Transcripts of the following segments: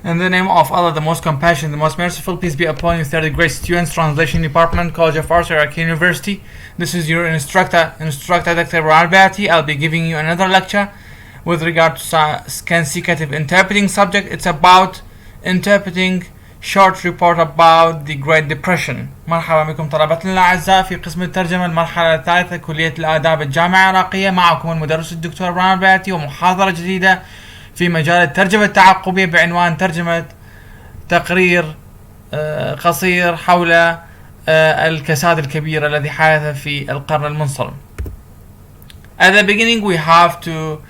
In the name of Allah, the most compassionate, the most merciful, peace be upon you, third grade students, Translation Department, College of Arts, Iraqi University. This is your instructor Dr. Rabati. I'll be giving you another lecture with regard to consecutive interpreting subject. It's about interpreting short report about the Great Depression. مرحبا بكم طلبتنا الأعزاء في قسم الترجمة المرحلة الثالثة كلية الآداب الجامعة العراقية. معكم المدرس الدكتور راباتي ومحاضرة جديدة في مجال الترجمة التعقبية بعنوان ترجمة تقرير قصير حول الكساد الكبير الذي حدث في القرن المنصرم. At the beginning we have to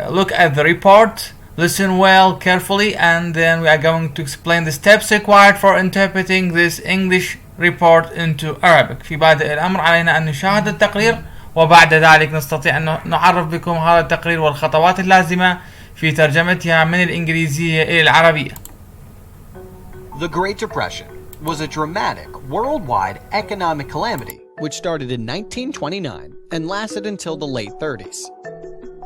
look at the report, listen well carefully, and then we are going to explain the steps required for interpreting this English report into Arabic. في بادئ الأمر علينا أن نشاهد التقرير وبعد ذلك نستطيع أن نعرف بكم هذا التقرير والخطوات اللازمة في ترجمتها من الإنجليزية إلى العربية. The Great Depression was a dramatic worldwide economic calamity which started in 1929 and lasted until the late 30s.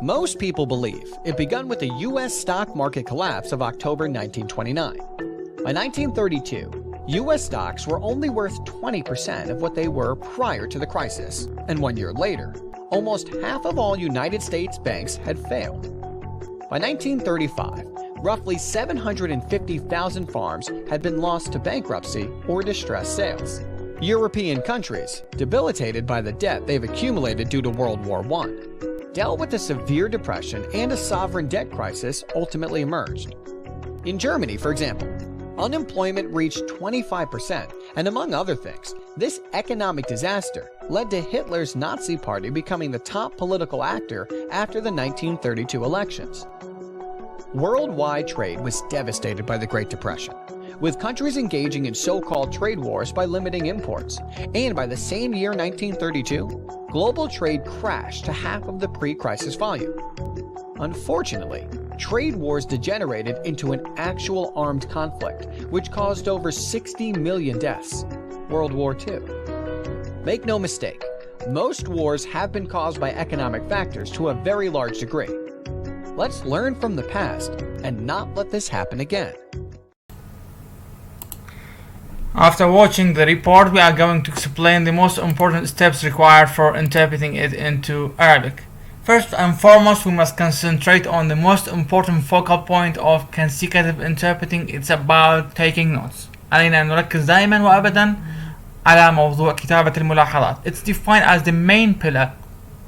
Most people believe it began with the U.S. stock market collapse of October 1929. By 1932, U.S. stocks were only worth 20% of what they were prior to the crisis, and 1 year later, almost half of all United States banks had failed. By 1935, roughly 750,000 farms had been lost to bankruptcy or distressed sales. European countries, debilitated by the debt they've accumulated due to World War I, dealt with a severe depression and a sovereign debt crisis ultimately emerged. In Germany, for example, unemployment reached 25%, and among other things, this economic disaster led to Hitler's Nazi Party becoming the top political actor after the 1932 elections. Worldwide trade was devastated by the Great Depression, with countries engaging in so-called trade wars by limiting imports, and by the same year 1932, global trade crashed to half of the pre-crisis volume. Unfortunately, trade wars degenerated into an actual armed conflict, which caused over 60 million deaths. World War II. Make no mistake, most wars have been caused by economic factors to a very large degree. Let's learn from the past and not let this happen again. After watching the report, we are going to explain the most important steps required for interpreting it into Arabic. First and foremost, we must concentrate on the most important focal point of consecutive interpreting. It's about taking notes. علينا أن نركز دائما وأبدا على موضوع كتابة الملاحظات. It's defined as the main pillar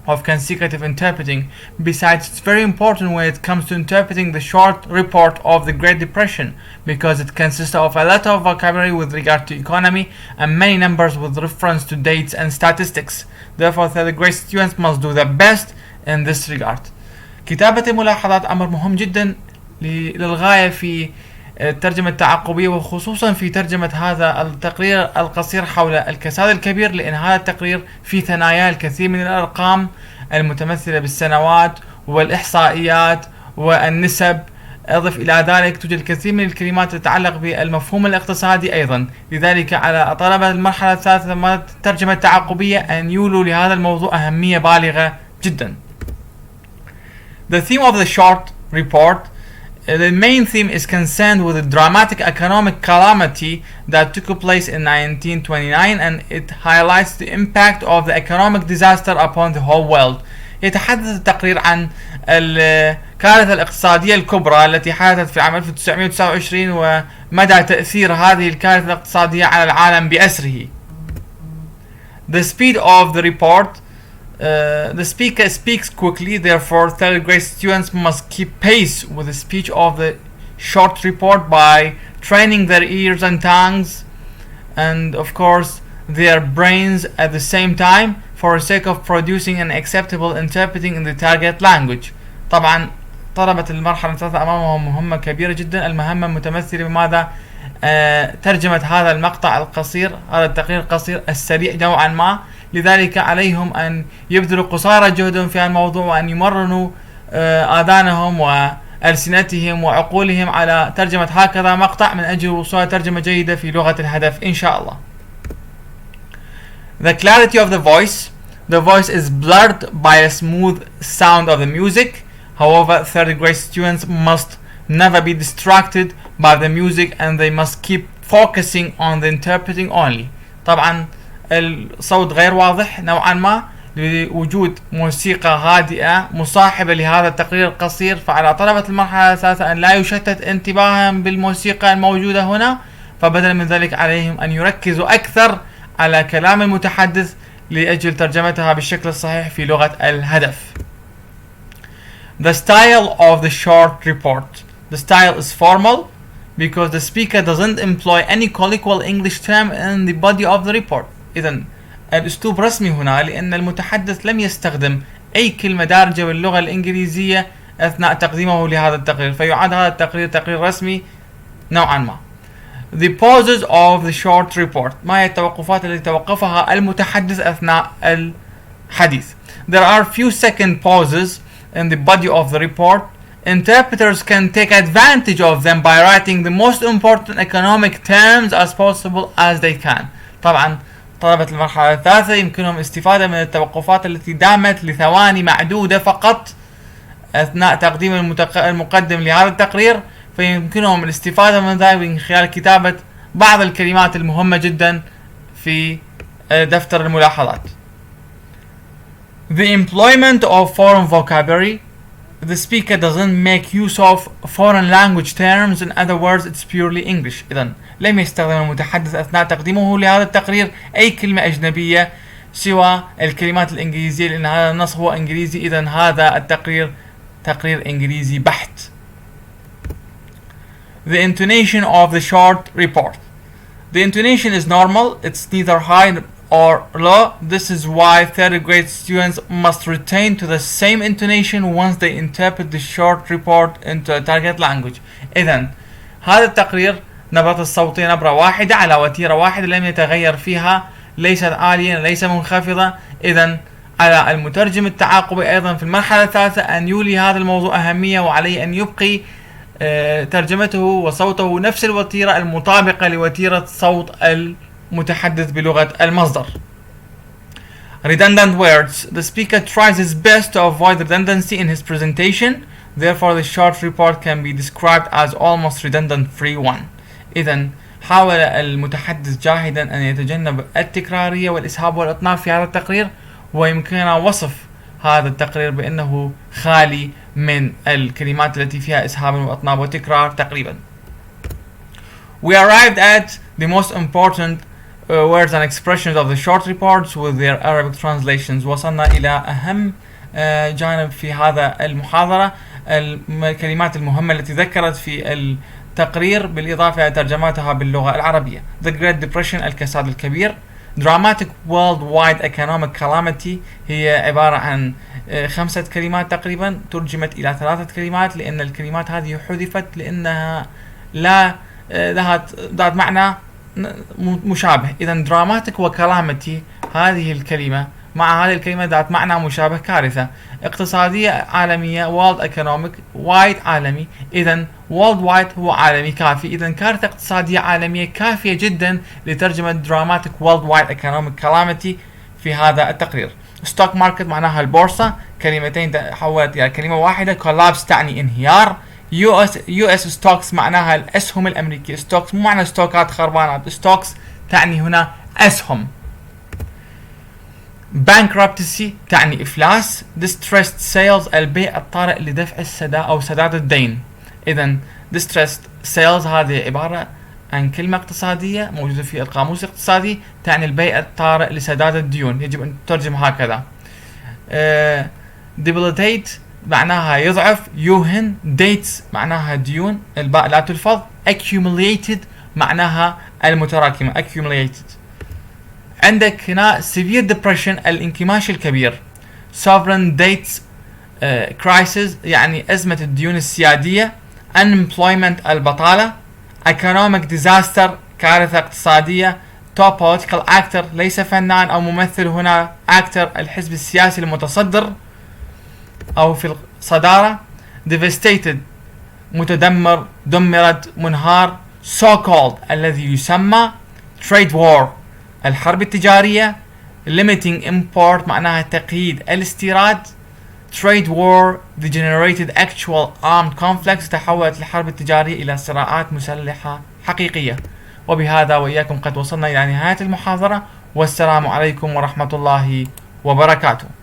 of consecutive interpreting. Besides, it's very important when it comes to interpreting the short report of the Great Depression because it consists of a lot of vocabulary with regard to economy and many numbers with reference to dates and statistics. Therefore, the great students must do their best in this regard. كتابة الملاحظات أمر مهم جدا للغاية في الترجمة التعقبية وخصوصا في ترجمة هذا التقرير القصير حول الكساد الكبير، لأن هذا التقرير في ثناياه الكثير من الأرقام المتمثلة بالسنوات والإحصائيات والنسب. أضف إلى ذلك توجد الكثير من الكلمات تتعلق بالمفهوم الاقتصادي أيضا. لذلك على طلبة المرحلة الثالثة من الترجمة التعقبية أن يولوا لهذا الموضوع أهمية بالغة جدا. The theme of the short report, the main theme is concerned with the dramatic economic calamity that took place in 1929, and it highlights the impact of the economic disaster upon the whole world. يتحدث التقرير عن الكارثة الاقتصادية الكبرى التي حدثت في عام 1929 ومدى تأثير هذه الكارثة الاقتصادية على العالم بأسره. The speed of the report. The speaker speaks quickly, therefore third grade students must keep pace with the speech of the short report by training their ears and tongues and of course their brains at the same time for the sake of producing an acceptable interpreting in the target language. طبعا طلبة المرحلة الثالثة أمامهم مهمة كبيرة جدا. المهمة متمثلة بماذا؟ ترجمة هذا المقطع القصير، هذا التقرير القصير السريع نوعا ما. لذلك عليهم أن يبذلوا قصارى جهدهم في الموضوع وأن يمرنوا آذانهم وألسنتهم وعقولهم على ترجمة هكذا مقطع من أجل وصول ترجمة جيدة في لغة الهدف إن شاء الله. The clarity of the voice. The voice is blurred by a smooth sound of the music. However, third grade students must never be distracted by the music and they must keep focusing on the interpreting only. طبعا الصوت غير واضح نوعا ما لوجود موسيقى هادئة مصاحبة لهذا التقرير القصير، فعلى طلبة المرحلة الثالثة أن لا يشتت انتباههم بالموسيقى الموجودة هنا، فبدلا من ذلك عليهم أن يركزوا أكثر على كلام المتحدث لأجل ترجمتها بالشكل الصحيح في لغة الهدف. The style of the short report. The style is formal because the speaker doesn't employ any colloquial English term in the body of the report. إذن الأسلوب رسمي هنا لأن المتحدث لم يستخدم أي كلمة دارجة باللغة الإنجليزية أثناء تقديمه لهذا التقرير، فيعد هذا التقرير تقرير رسمي نوعا ما. The pauses of the short report. ما هي التوقفات التي توقفها المتحدث أثناء الحديث؟ There are few second pauses in the body of the report. Interpreters can take advantage of them by writing the most important economic terms as possible as they can. طبعا طلبة المرحلة الثالثة يمكنهم استفادة من التوقفات التي دامت لثواني معدودة فقط أثناء تقديم المقدم لهذا التقرير، فيمكنهم الاستفادة من ذلك من خلال كتابة بعض الكلمات المهمة جدا في دفتر الملاحظات. The employment of foreign vocabulary. The speaker doesn't make use of foreign language terms. In other words, it's purely English. إذن لم يستخدم المتحدث أثناء تقديمه لهذا التقرير أي كلمة أجنبية سوى الكلمات الإنجليزية، لأن هذا النص هو إنجليزي. إذن هذا التقرير تقرير إنجليزي بحت. The intonation of the short report. The intonation is normal. It's neither high or low. This is why third grade students must retain to the same intonation once they interpret the short report into a target language. إذن هذا التقرير نبرة الصوتية نبرة واحدة على وتيرة واحدة لم يتغير فيها، ليست عالية ليس منخفضة. إذن على المترجم التعاقبي أيضا في المرحلة الثالثة أن يولي هذا الموضوع أهمية، وعليه أن يبقي ترجمته وصوته نفس الوتيرة المطابقة لوتيرة صوت المتحدث بلغة المصدر. Redundant words. The speaker tries his best to avoid redundancy in his presentation. Therefore, the short report can be described as almost redundant-free one. إذن حاول المتحدث جاهدا أن يتجنب التكرارية والإسهاب والإطناب في هذا التقرير، ويمكننا وصف هذا التقرير بأنه خالي من الكلمات التي فيها إسهاب وإطناب وتكرار تقريبا. We arrived at the most important words and expressions of the short reports with their Arabic translations. وصلنا إلى أهم جانب في هذا المحاضرة، الكلمات المهمة التي ذكرت في التقرير بالإضافة إلى ترجماتها باللغة العربية. The Great Depression الكساد الكبير. Dramatic Worldwide Economic Calamity هي عبارة عن 5 كلمات تقريبا ترجمت إلى 3 كلمات، لأن الكلمات هذه حذفت لأنها لا ذات معنى مشابه. إذا Dramatic وكلامتي هذه الكلمة مع هذه الكلمة ذات معنى مشابه كارثة. اقتصادية عالمية World Economic، Wide عالمي، إذا Worldwide هو عالمي كافي. إذا كارثة اقتصادية عالمية كافية جدا لترجمة Dramatic Worldwide Economic Calamity في هذا التقرير. Stock Market معناها البورصة، كلمتين تحولت إلى كلمة واحدة. Collapse تعني انهيار. US Stocks معناها الأسهم الأمريكية. Stocks مو معنى ستوكات خربانة، Stocks تعني هنا أسهم. Bankruptcy تعني إفلاس. Distressed Sales البيع الطارئ لدفع السداد أو سداد الدين. إذا Distressed Sales هذه عبارة عن كلمة اقتصادية موجودة في القاموس الاقتصادي تعني البيع الطارئ لسداد الديون، يجب أن تترجم هكذا. Debilitate معناها يضعف يوهن. Dates معناها ديون الباء لا تلفظ. Accumulated معناها المتراكمة accumulated. عندك هنا severe depression الانكماش الكبير. sovereign debts crisis يعني أزمة الديون السيادية. unemployment البطالة. economic disaster كارثة اقتصادية. top political actor ليس فنان أو ممثل، هنا actor الحزب السياسي المتصدر أو في الصدارة. devastated متدمر دمرت منهار. so called الذي يسمى. trade war الحرب التجارية. limiting import معناها تقييد الاستيراد. trade war degenerated actual armed conflicts تحولت الحرب التجارية إلى صراعات مسلحة حقيقية. وبهذا وإياكم قد وصلنا إلى نهاية المحاضرة، والسلام عليكم ورحمة الله وبركاته.